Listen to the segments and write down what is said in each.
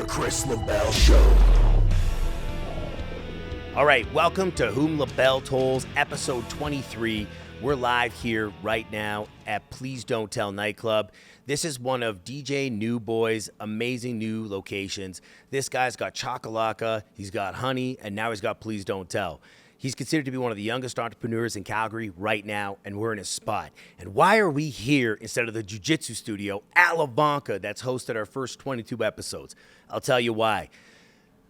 The Kris LaBelle Show. All right, welcome to Whom LaBelle Tolls, episode 23. We're live here right now at Please Don't Tell nightclub. This is one of DJ Newboy's amazing new locations. This guy's got Chakalaka, he's got Honey, and now he's got Please Don't Tell. He's considered to be one of the youngest entrepreneurs in Calgary right now, and we're in his spot. And why are we here instead of the Jiu-Jitsu studio at Lavanka that's hosted our first 22 episodes? I'll tell you why.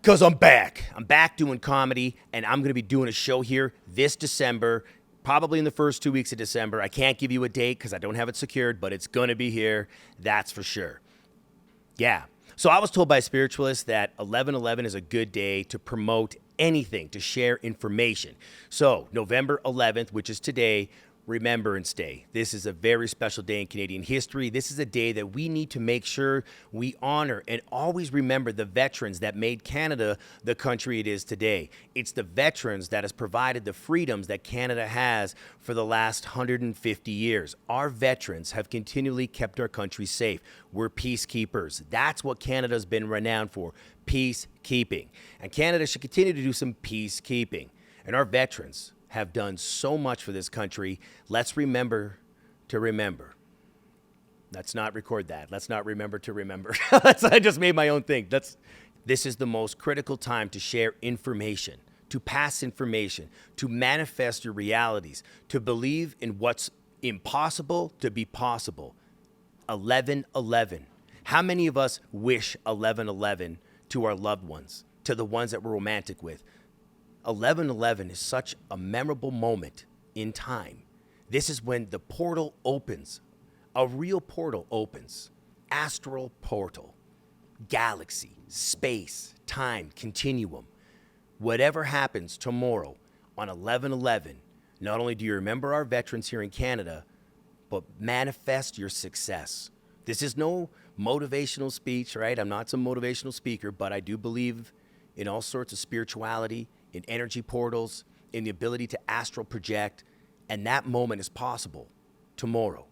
Because I'm back. I'm back doing comedy, and I'm going to be doing a show here this December, probably in the first 2 weeks of December. I can't give you a date because I don't have it secured, but it's going to be here. That's for sure. Yeah. So I was told by a spiritualist that 11/11 is a good day to promote anything, to share information. So November 11th, which is today, Remembrance Day. This is a very special day in Canadian history. This is a day that we need to make sure we honor and always remember the veterans that made Canada the country it is today. It's the veterans that has provided the freedoms that Canada has for the last 150 years. Our veterans have continually kept our country safe. We're peacekeepers. That's what Canada's been renowned for, peacekeeping. And Canada should continue to do some peacekeeping. And our veterans have done so much for this country. Let's remember to remember. Let's not record that. Let's not remember to remember. I just made my own thing. This is the most critical time to share information, to pass information, to manifest your realities, to believe in what's impossible to be possible. 11/11. How many of us wish 11/11 to our loved ones, to the ones that we're romantic with? 11/11 is such a memorable moment in time. This is when the portal opens. A real portal opens. Astral portal. Galaxy, space, time, continuum. Whatever happens tomorrow on 11/11, not only do you remember our veterans here in Canada, but manifest your success. This is no motivational speech, right? I'm not some motivational speaker, but I do believe in all sorts of spirituality, in energy portals, in the ability to astral project, and that moment is possible tomorrow,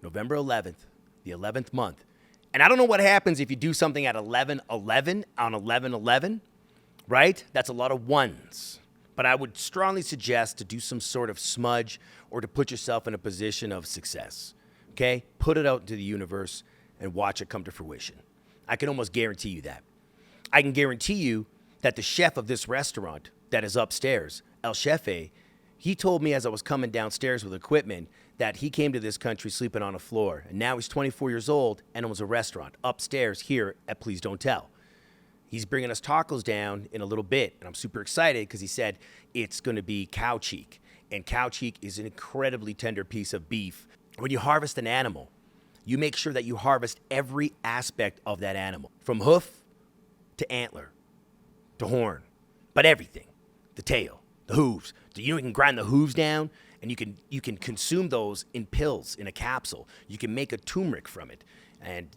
November 11th, the 11th month. And I don't know what happens if you do something at 11/11 on 11/11, right? That's a lot of ones. But I would strongly suggest to do some sort of smudge or to put yourself in a position of success, okay? Put it out into the universe and watch it come to fruition. I can almost guarantee you that. I can guarantee you that the chef of this restaurant that is upstairs, El Chefe, he told me as I was coming downstairs with equipment that he came to this country sleeping on a floor. And now he's 24 years old and owns a restaurant upstairs here at Please Don't Tell. He's bringing us tacos down in a little bit. And I'm super excited because he said it's going to be cow cheek. And cow cheek is an incredibly tender piece of beef. When you harvest an animal, you make sure that you harvest every aspect of that animal, from hoof to antler, to horn, but everything, the tail, the hooves. You can grind the hooves down, and you can consume those in pills, in a capsule. You can make a turmeric from it, and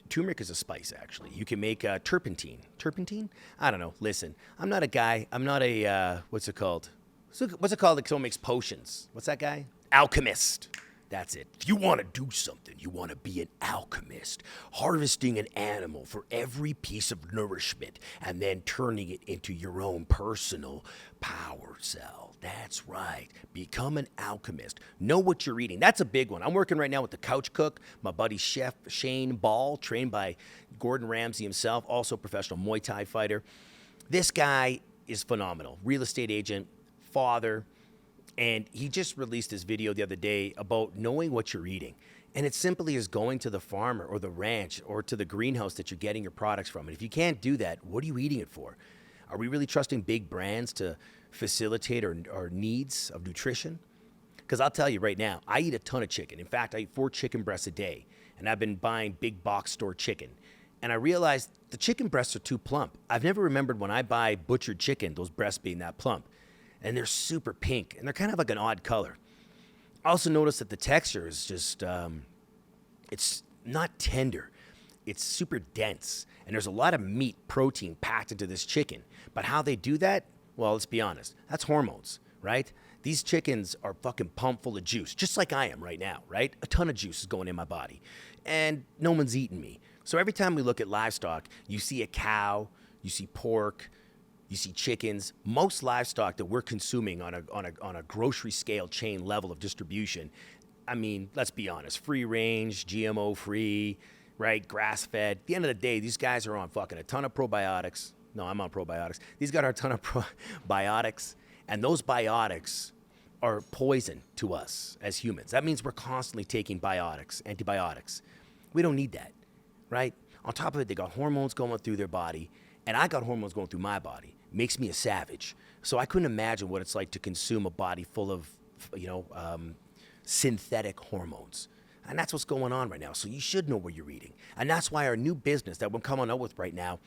turmeric is a spice, actually. You can make turpentine. Turpentine? I don't know. Listen, I'm not a, what's it called? What's it called that someone makes potions? What's that guy? Alchemist. That's it. If you want to do something, you want to be an alchemist, harvesting an animal for every piece of nourishment and then turning it into your own personal power cell. That's right. Become an alchemist. Know what you're eating. That's a big one. I'm working right now with the couch cook, my buddy Chef Shane Ball, trained by Gordon Ramsay himself, also a professional Muay Thai fighter. This guy is phenomenal. Real estate agent, father. And he just released this video the other day about knowing what you're eating. And it simply is going to the farmer or the ranch or to the greenhouse that you're getting your products from. And if you can't do that, what are you eating it for? Are we really trusting big brands to facilitate our needs of nutrition? Because I'll tell you right now, I eat a ton of chicken. In fact, I eat 4 chicken breasts a day. And I've been buying big box store chicken. And I realized the chicken breasts are too plump. I've never remembered when I buy butchered chicken, those breasts being that plump. And they're super pink, and they're kind of like an odd color. I also noticed that the texture is just, it's not tender. It's super dense, and there's a lot of meat, protein packed into this chicken. But how they do that? Well, let's be honest. That's hormones, right? These chickens are fucking pumped full of juice, just like I am right now, right? A ton of juice is going in my body, and no one's eating me. So every time we look at livestock, you see a cow, you see pork, you see chickens. Most livestock that we're consuming on a grocery scale chain level of distribution, I mean, let's be honest, free range, GMO free, right, grass fed. At the end of the day, these guys are on fucking a ton of probiotics. No, I'm on probiotics. These guys are a ton of probiotics, and those biotics are poison to us as humans. That means we're constantly taking antibiotics. We don't need that, right? On top of it, they got hormones going through their body, and I got hormones going through my body. Makes me a savage. So I couldn't imagine what it's like to consume a body full of, synthetic hormones. And that's what's going on right now. So you should know what you're eating. And that's why our new business that we're coming up with right now,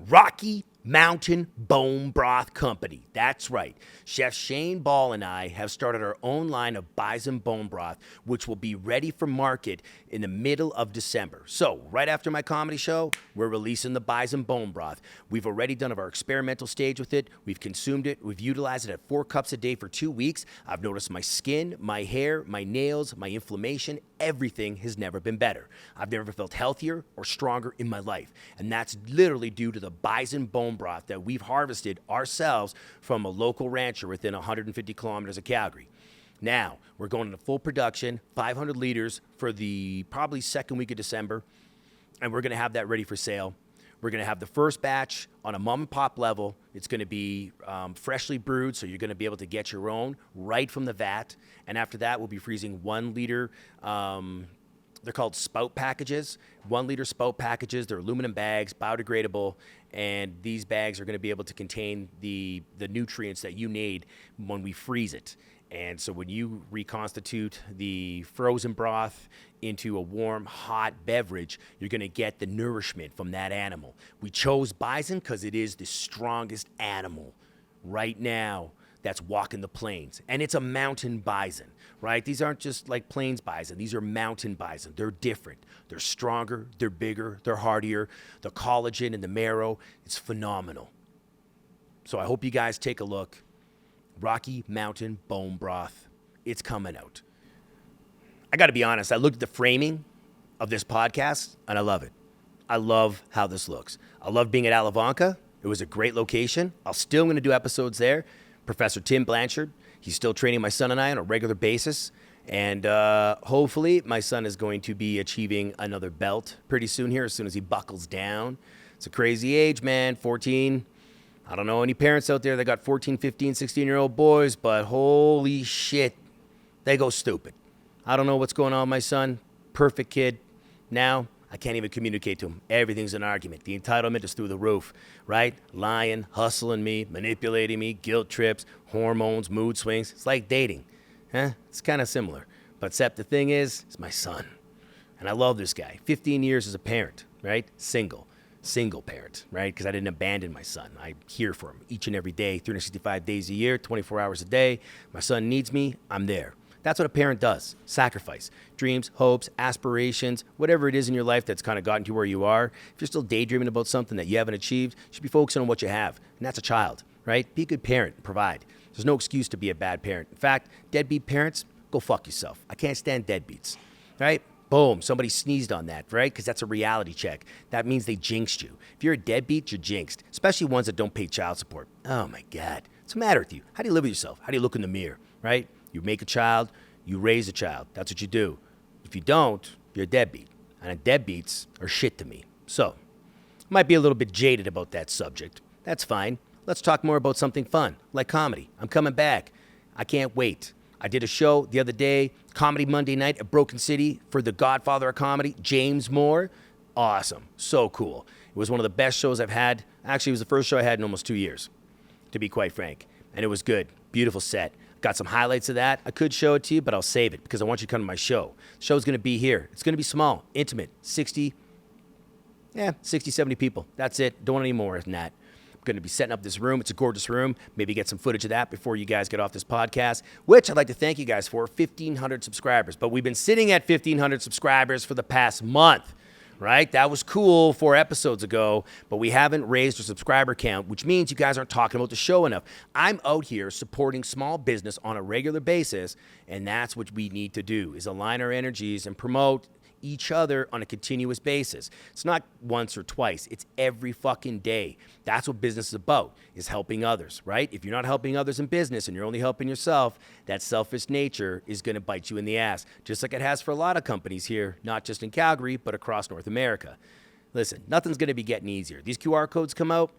Rocky Mountain Bone Broth Company. That's right. Chef Shane Ball and I have started our own line of Bison bone broth, which will be ready for market in the middle of December. So right after my comedy show, we're releasing the Bison bone broth. We've already done our experimental stage with it. We've consumed it. We've utilized it at 4 cups a day for 2 weeks. I've noticed my skin, my hair, my nails, my inflammation, everything has never been better. I've never felt healthier or stronger in my life. And that's literally due to the Bison bone broth that we've harvested ourselves from a local rancher within 150 kilometers of Calgary. Now, we're going into full production, 500 liters for the probably second week of December, and we're going to have that ready for sale. We're going to have the first batch on a mom and pop level. It's going to be freshly brewed, so you're going to be able to get your own right from the vat. And after that, we'll be freezing 1 liter. They're called spout packages, 1 liter spout packages. They're aluminum bags, biodegradable, and these bags are going to be able to contain the nutrients that you need when we freeze it. And so when you reconstitute the frozen broth into a warm, hot beverage, you're going to get the nourishment from that animal. We chose bison because it is the strongest animal right now that's walking the plains. And it's a mountain bison, right? These aren't just like plains bison. These are mountain bison. They're different. They're stronger. They're bigger. They're hardier. The collagen in the marrow, it's phenomenal. So I hope you guys take a look. Rocky Mountain Bone Broth. It's coming out. I got to be honest. I looked at the framing of this podcast, and I love it. I love how this looks. I love being at Alavanca. It was a great location. I'm still going to do episodes there. Professor Tim Blanchard, he's still training my son and I on a regular basis. And hopefully my son is going to be achieving another belt pretty soon here as soon as he buckles down. It's a crazy age, man, 14. I don't know any parents out there that got 14, 15, 16-year-old boys, but holy shit, they go stupid. I don't know what's going on with my son. Perfect kid. Now, I can't even communicate to him. Everything's an argument. The entitlement is through the roof, right? Lying, hustling me, manipulating me, guilt trips, hormones, mood swings. It's like dating. It's kind of similar. But except the thing is, it's my son. And I love this guy. 15 years as a parent, right? Single parent, right? Because I didn't abandon my son. I'm here for him each and every day, 365 days a year, 24 hours a day. My son needs me, I'm there. That's what a parent does. Sacrifice. Dreams, hopes, aspirations, whatever it is in your life that's kind of gotten you where you are. If you're still daydreaming about something that you haven't achieved, you should be focusing on what you have. And that's a child, right? Be a good parent. Provide. There's no excuse to be a bad parent. In fact, deadbeat parents, go fuck yourself. I can't stand deadbeats, right? Boom, somebody sneezed on that, right? Because that's a reality check. That means they jinxed you. If you're a deadbeat, you're jinxed, especially ones that don't pay child support. Oh my God. What's the matter with you? How do you live with yourself? How do you look in the mirror, right? You make a child, you raise a child. That's what you do. If you don't, you're a deadbeat. And deadbeats are shit to me. So, I might be a little bit jaded about that subject. That's fine. Let's talk more about something fun, like comedy. I'm coming back. I can't wait. I did a show the other day, Comedy Monday night at Broken City for the godfather of comedy, James Moore. Awesome. So cool. It was one of the best shows I've had. Actually, it was the first show I had in almost 2 years, to be quite frank. And it was good. Beautiful set. Got some highlights of that. I could show it to you, but I'll save it because I want you to come to my show. The show's going to be here. It's going to be small, intimate, 60, 70 people. That's it. Don't want any more than that. Going to be setting up this room. It's a gorgeous room. Maybe get some footage of that before you guys get off this podcast, which I'd like to thank you guys for, 1,500 subscribers. But we've been sitting at 1,500 subscribers for the past month, right? That was cool 4 episodes ago, but we haven't raised our subscriber count, which means you guys aren't talking about the show enough. I'm out here supporting small business on a regular basis, and that's what we need to do, is align our energies and promote each other on a continuous basis. It's not once or twice. It's every fucking day. That's what business is about, is helping others, right? If you're not helping others in business and you're only helping yourself, that selfish nature is going to bite you in the ass, just like it has for a lot of companies here, not just in Calgary, but across North America. Listen, nothing's going to be getting easier. These QR codes come out.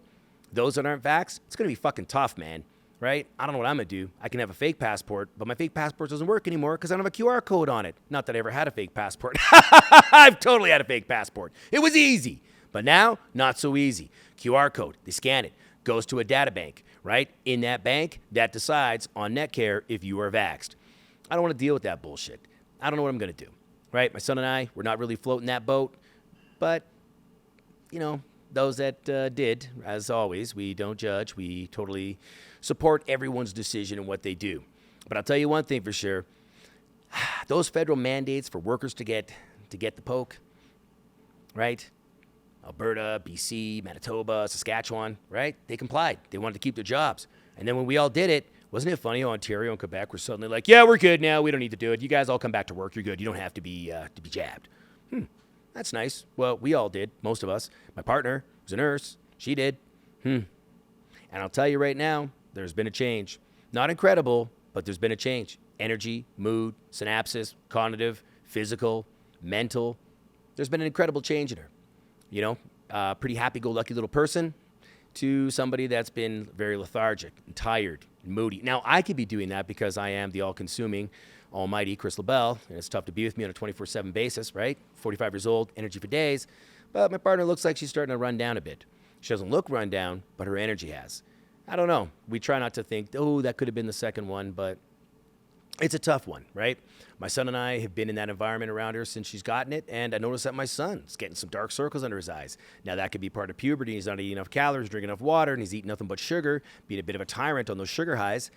Those that aren't vaxxed, it's going to be fucking tough, man. Right? I don't know what I'm going to do. I can have a fake passport, but my fake passport doesn't work anymore because I don't have a QR code on it. Not that I ever had a fake passport. I've totally had a fake passport. It was easy. But now, not so easy. QR code, they scan it, goes to a data bank, right? In that bank, that decides on Netcare if you are vaxxed. I don't want to deal with that bullshit. I don't know what I'm going to do, right? My son and I, we're not really floating that boat, but, you know, those that did, as always, we don't judge. We totally support everyone's decision and what they do. But I'll tell you one thing for sure. Those federal mandates for workers to get the poke, right? Alberta, BC, Manitoba, Saskatchewan, right? They complied. They wanted to keep their jobs. And then when we all did it, wasn't it funny how Ontario and Quebec were suddenly like, yeah, we're good now. We don't need to do it. You guys all come back to work. You're good. You don't have to be jabbed. That's nice. Well, we all did, most of us. My partner was a nurse. She did. And I'll tell you right now, there's been a change. Not incredible, but there's been a change. Energy, mood, synapses, cognitive, physical, mental. There's been an incredible change in her. You know, pretty happy-go-lucky little person to somebody that's been very lethargic and tired and moody. Now, I could be doing that because I am the all-consuming, almighty Kris LaBelle, and it's tough to be with me on a 24/7 basis, right? 45 years old, energy for days. But my partner looks like she's starting to run down a bit. She doesn't look run down, but her energy has. I don't know. We try not to think, oh, that could have been the second one, but it's a tough one, right? My son and I have been in that environment around her since she's gotten it, and I noticed that my son's getting some dark circles under his eyes. Now, that could be part of puberty. He's not eating enough calories, drinking enough water, and he's eating nothing but sugar, being a bit of a tyrant on those sugar highs,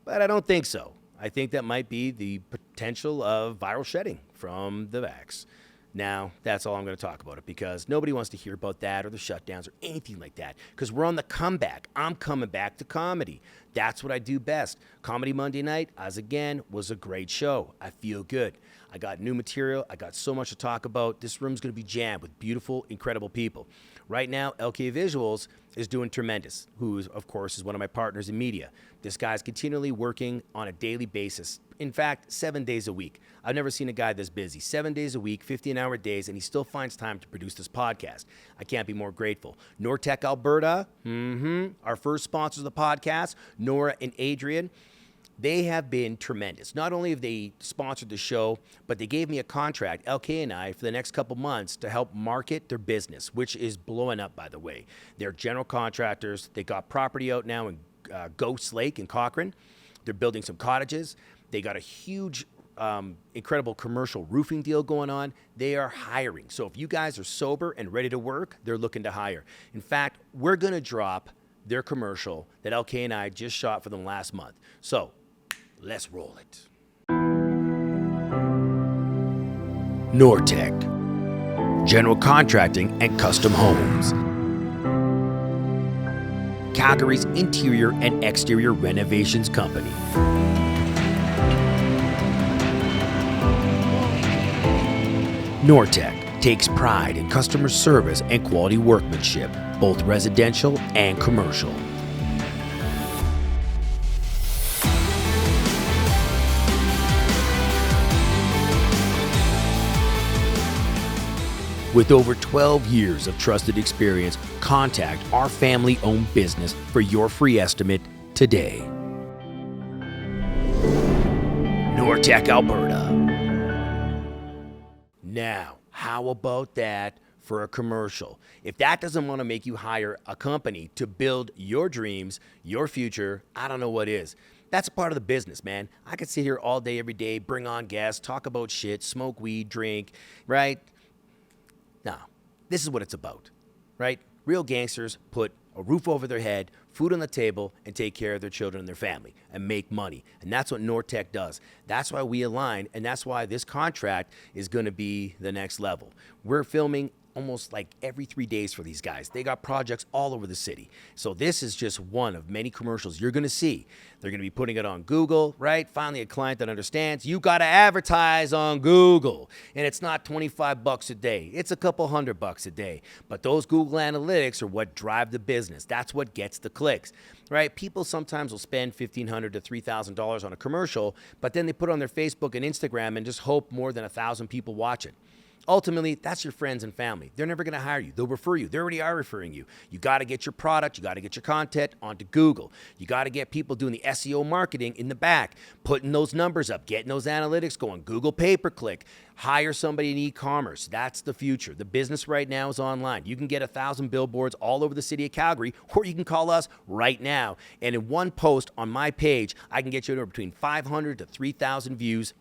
but I don't think so. I think that might be the potential of viral shedding from the vax. Now, that's all I'm going to talk about it because nobody wants to hear about that or the shutdowns or anything like that because we're on the comeback. I'm coming back to comedy. That's what I do best. Comedy Monday night, as again, was a great show. I feel good. I got new material. I got so much to talk about. This room's going to be jammed with beautiful, incredible people. Right now, LK Visuals is doing tremendous, who, of course, is one of my partners in media. This guy's continually working on a daily basis. In fact, 7 days a week. I've never seen a guy this busy. 7 days a week, 15-hour days, and he still finds time to produce this podcast. I can't be more grateful. Nortec Alberta, our first sponsors of the podcast, Nora and Adrian, they have been tremendous. Not only have they sponsored the show, but they gave me a contract, LK and I, for the next couple months to help market their business, which is blowing up, by the way. They're general contractors. They got property out now in Ghost Lake in Cochrane. They're building some cottages. They got a huge, incredible commercial roofing deal going on. They are hiring. So if you guys are sober and ready to work, they're looking to hire. In fact, we're going to drop their commercial that LK and I just shot for them last month. So let's roll it. Nortec, general contracting and custom homes. Calgary's interior and exterior renovations company. Nortec takes pride in customer service and quality workmanship, both residential and commercial. With over 12 years of trusted experience, contact our family-owned business for your free estimate today. Nortec, Alberta. Now, how about that for a commercial? If that doesn't want to make you hire a company to build your dreams, your future, I don't know what is. That's a part of the business, man. I could sit here all day, every day, bring on guests, talk about shit, smoke weed, drink, right? No, this is what it's about, right? Real gangsters put a roof over their head, food on the table, and take care of their children and their family and make money. And that's what Nortec does. That's why we align, and that's why this contract is going to be the next level. We're filming almost like every 3 days for these guys. They got projects all over the city. So this is just one of many commercials you're going to see. They're going to be putting it on Google, right? Finally, a client that understands you got to advertise on Google. And it's not $25 a day. It's a couple $100 a day. But those Google Analytics are what drive the business. That's what gets the clicks, right? People sometimes will spend $1,500 to $3,000 on a commercial, but then they put it on their Facebook and Instagram and just hope more than 1,000 people watch it. Ultimately, that's your friends and family. They're never going to hire you. They'll refer you. They already are referring you. You got to get your product. You got to get your content onto Google. You got to get people doing the SEO marketing in the back, putting those numbers up, getting those analytics going, Google pay-per-click, hire somebody in e-commerce. That's the future. The business right now is online. You can get 1,000 billboards all over the city of Calgary, or you can call us right now. And in one post on my page, I can get you between 500 to 3,000 views,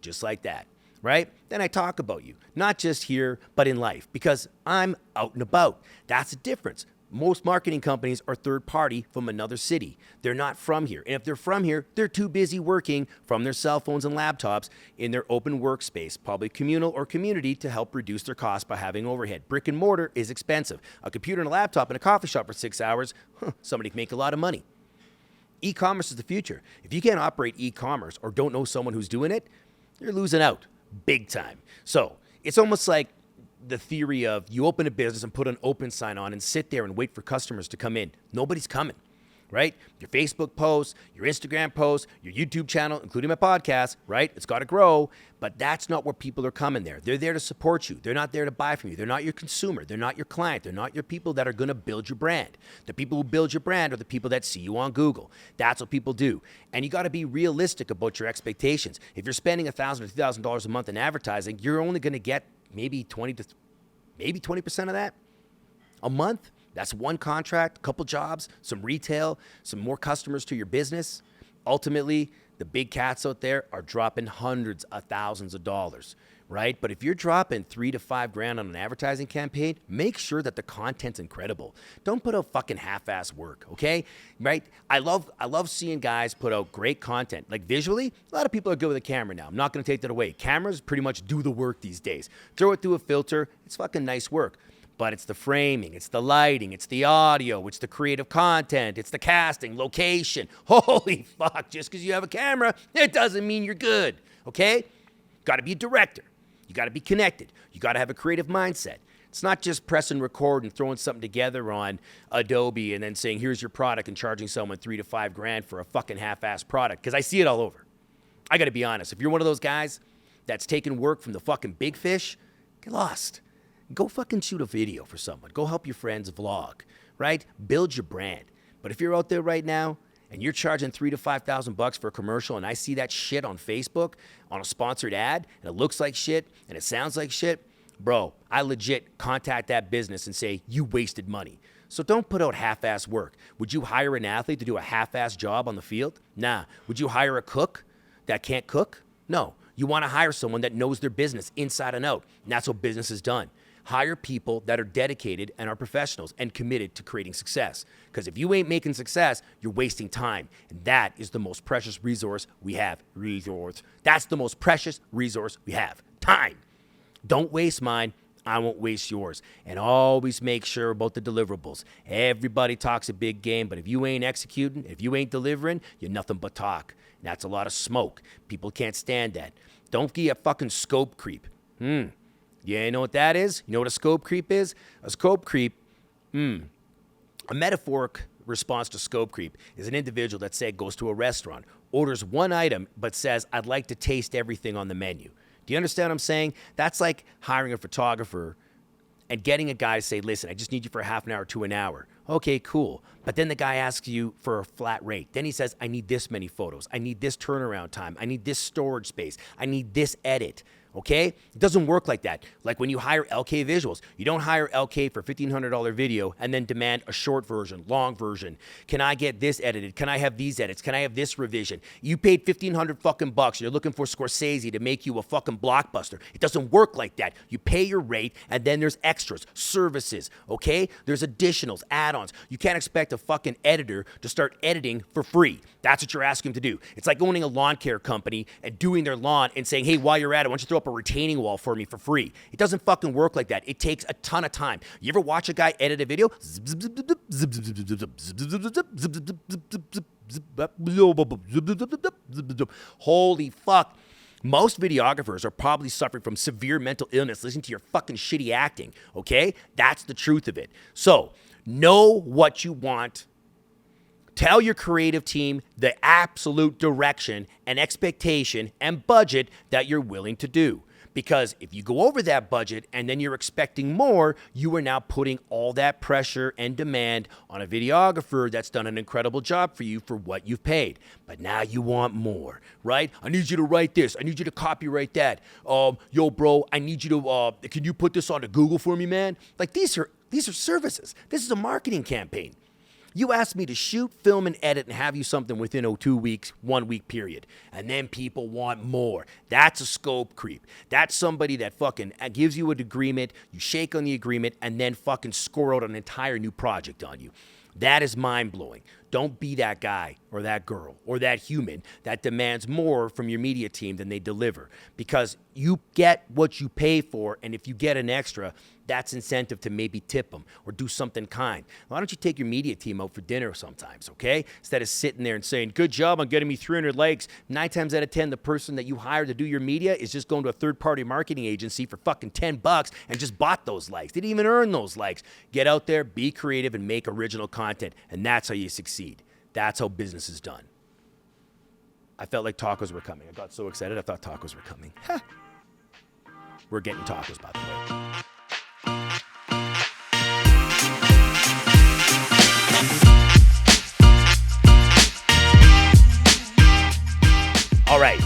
just like that. Right? Then I talk about you, not just here, but in life, because I'm out and about. That's the difference. Most marketing companies are third party from another city. They're not from here. And if they're from here, they're too busy working from their cell phones and laptops in their open workspace, probably communal or community, to help reduce their costs by having overhead. Brick and mortar is expensive. A computer and a laptop in a coffee shop for 6 hours, somebody can make a lot of money. E-commerce is the future. If you can't operate e-commerce or don't know someone who's doing it, you're losing out. Big time. So it's almost like the theory of you open a business and put an open sign on and sit there and wait for customers to come in. Nobody's coming, right? Your Facebook posts, your Instagram posts, your YouTube channel, including my podcast, right? It's got to grow, but that's not where people are coming there. They're there to support you. They're not there to buy from you. They're not your consumer. They're not your client. They're not your people that are going to build your brand. The people who build your brand are the people that see you on Google. That's what people do. And you got to be realistic about your expectations. If you're spending $1,000 or $2,000 a month in advertising, you're only going to get maybe 20% of that a month. That's one contract, a couple jobs, some retail, some more customers to your business. Ultimately, the big cats out there are dropping hundreds of thousands of dollars, right? But if you're dropping $3,000 to $5,000 on an advertising campaign, make sure that the content's incredible. Don't put out fucking half-ass work, okay? Right? I love seeing guys put out great content. Like visually, a lot of people are good with a camera now. I'm not going to take that away. Cameras pretty much do the work these days. Throw it through a filter. It's fucking nice work. But it's the framing, it's the lighting, it's the audio, it's the creative content, it's the casting, location. Holy fuck, just because you have a camera, it doesn't mean you're good, okay? Got to be a director. You got to be connected. You got to have a creative mindset. It's not just press and record and throwing something together on Adobe and then saying, here's your product and charging someone $3,000 to $5,000 for a fucking half-ass product, because I see it all over. I got to be honest. If you're one of those guys that's taking work from the fucking big fish, get lost. Go fucking shoot a video for someone. Go help your friends vlog, right? Build your brand. But if you're out there right now and you're charging $3,000 to $5,000 for a commercial and I see that shit on Facebook on a sponsored ad and it looks like shit and it sounds like shit, bro, I legit contact that business and say, you wasted money. So don't put out half-ass work. Would you hire an athlete to do a half-ass job on the field? Nah. Would you hire a cook that can't cook? No. You want to hire someone that knows their business inside and out. And that's what business is done. Hire people that are dedicated and are professionals and committed to creating success. Because if you ain't making success, you're wasting time. And that is the most precious resource we have. That's the most precious resource we have. Time. Don't waste mine. I won't waste yours. And always make sure about the deliverables. Everybody talks a big game, but if you ain't executing, if you ain't delivering, you're nothing but talk. And that's a lot of smoke. People can't stand that. Don't get fucking scope creep. Yeah, you know what that is? You know what a scope creep is? A scope creep, a metaphoric response to scope creep is an individual that, say, goes to a restaurant, orders one item, but says, I'd like to taste everything on the menu. Do you understand what I'm saying? That's like hiring a photographer and getting a guy to say, listen, I just need you for half an hour to an hour. Okay, cool. But then the guy asks you for a flat rate. Then he says, I need this many photos. I need this turnaround time. I need this storage space. I need this edit. Okay? It doesn't work like that. Like when you hire LK Visuals, you don't hire LK for $1,500 video and then demand a short version, long version. Can I get this edited? Can I have these edits? Can I have this revision? You paid $1,500 fucking bucks. You're looking for Scorsese to make you a fucking blockbuster. It doesn't work like that. You pay your rate and then there's extras, services, okay? There's additionals, add-ons. You can't expect a fucking editor to start editing for free. That's what you're asking him to do. It's like owning a lawn care company and doing their lawn and saying, hey, while you're at it, why don't you throw up a retaining wall for me for free. It doesn't fucking work like that. It takes a ton of time. You ever watch a guy edit a video? Holy fuck. Most videographers are probably suffering from severe mental illness listening to your fucking shitty acting, okay? That's the truth of it. So, know what you want. Tell your creative team the absolute direction and expectation and budget that you're willing to do. Because if you go over that budget and then you're expecting more, you are now putting all that pressure and demand on a videographer that's done an incredible job for you for what you've paid. But now you want more, right? I need you to write this. I need you to copyright that. Yo, bro, I need you to, can you put this onto Google for me, man? Like these are services. This is a marketing campaign. You asked me to shoot, film, and edit and have you something within 2 weeks, 1 week period. And then people want more. That's a scope creep. That's somebody that fucking gives you an agreement, you shake on the agreement, and then fucking score out an entire new project on you. That is mind-blowing. Don't be that guy or that girl or that human that demands more from your media team than they deliver, because you get what you pay for, and if you get an extra, that's incentive to maybe tip them or do something kind. Why don't you take your media team out for dinner sometimes, okay? Instead of sitting there and saying, good job on getting me 300 likes. 9 times out of 10, the person that you hired to do your media is just going to a third-party marketing agency for fucking $10 and just bought those likes. They didn't even earn those likes. Get out there, be creative, and make original content, and that's how you succeed. That's how business is done. I felt like tacos were coming. I got so excited, I thought tacos were coming. We're getting tacos, by the way. All right,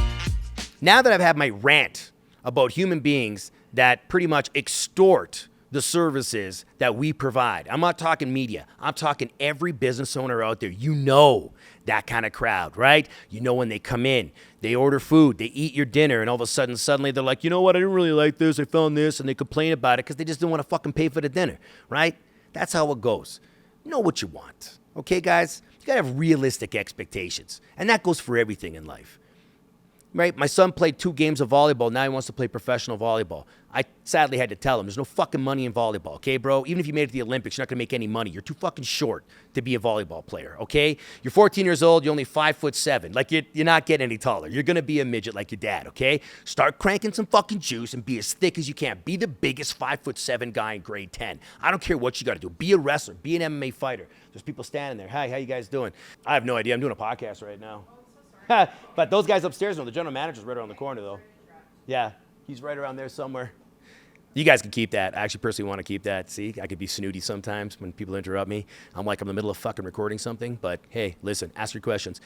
now that I've had my rant about human beings that pretty much extort the services that we provide. I'm not talking media. I'm talking every business owner out there. You know that kind of crowd, right? You know when they come in, they order food, they eat your dinner, and all of a sudden, suddenly they're like, you know what, I didn't really like this, I found this, and they complain about it because they just didn't want to fucking pay for the dinner, right? That's how it goes. Know what you want, okay, guys? You got to have realistic expectations, and that goes for everything in life. Right? My son played 2 games of volleyball. Now he wants to play professional volleyball. I sadly had to tell him, there's no fucking money in volleyball, okay, bro? Even if you made it to the Olympics, you're not going to make any money. You're too fucking short to be a volleyball player, okay? You're 14 years old. You're only 5'7". Like, you're not getting any taller. You're going to be a midget like your dad, okay? Start cranking some fucking juice and be as thick as you can. Be the biggest 5'7" guy in grade 10. I don't care what you got to do. Be a wrestler. Be an MMA fighter. There's people standing there. Hi, how you guys doing? I have no idea. I'm doing a podcast right now. But those guys upstairs know. The general manager's right around the corner, though. Yeah, he's right around there somewhere. You guys can keep that. I actually personally want to keep that. See, I could be snooty sometimes when people interrupt me. I'm like I'm in the middle of fucking recording something. But hey, listen, ask your questions.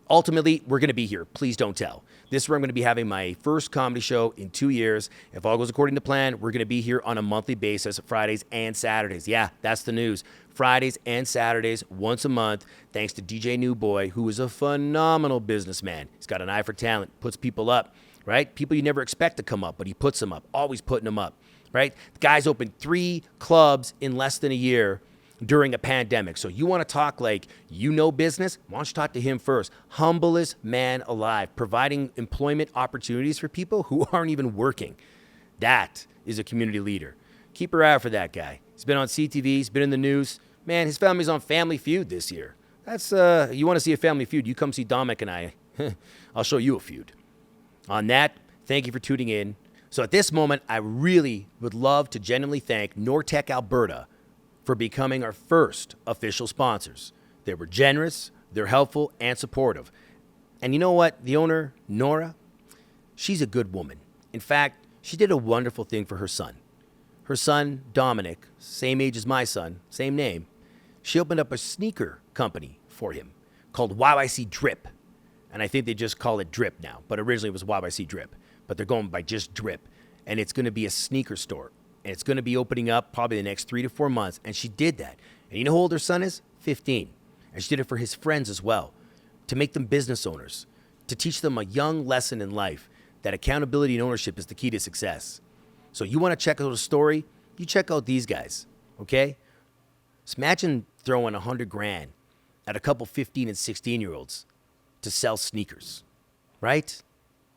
Ultimately, we're going to be here. Please don't tell. This is where I'm going to be having my first comedy show in 2 years. If all goes according to plan, we're going to be here on a monthly basis, Fridays and Saturdays. Yeah, that's the news. Fridays and Saturdays, once a month, thanks to DJ Newboy, who is a phenomenal businessman. He's got an eye for talent, puts people up, right? People you never expect to come up, but he puts them up, always putting them up, right? The guy's opened 3 clubs in less than a year during a pandemic. So you want to talk like you know business? Why don't you talk to him first? Humblest man alive, providing employment opportunities for people who aren't even working. That is a community leader. Keep your eye out for that guy. He's been on CTV, he's been in the news. Man, his family's on Family Feud this year. That's, you want to see a Family Feud, you come see Dominic and I. I'll show you a feud. On that, thank you for tuning in. So at this moment, I really would love to genuinely thank Nortec Alberta for becoming our first official sponsors. They were generous, they're helpful, and supportive. And you know what? The owner, Nora, she's a good woman. In fact, she did a wonderful thing for her son. Her son, Dominic, same age as my son, same name, she opened up a sneaker company for him called YYC Drip. And I think they just call it Drip now, but originally it was YYC Drip. But they're going by just Drip. And it's going to be a sneaker store. And it's going to be opening up probably the next 3 to 4 months. And she did that. And you know how old her son is? 15. And she did it for his friends as well, to make them business owners, to teach them a young lesson in life that accountability and ownership is the key to success. So you want to check out a story? You check out these guys, okay? So imagine throwing $100,000 at a couple 15 and 16-year-olds to sell sneakers, right?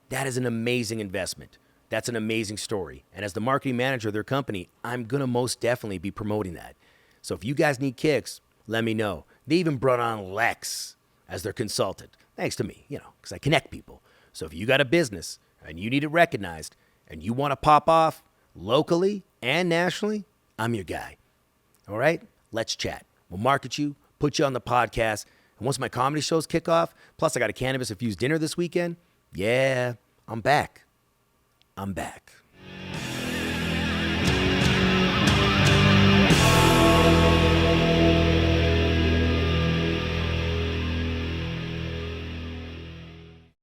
That is an amazing investment. That's an amazing story. And as the marketing manager of their company, I'm going to most definitely be promoting that. So if you guys need kicks, let me know. They even brought on Lex as their consultant, thanks to me, because I connect people. So if you got a business and you need it recognized and you want to pop off locally and nationally, I'm your guy. All right? Let's chat. We'll market you, put you on the podcast. And once my comedy shows kick off, plus I got a cannabis-infused dinner this weekend, yeah, I'm back. I'm back.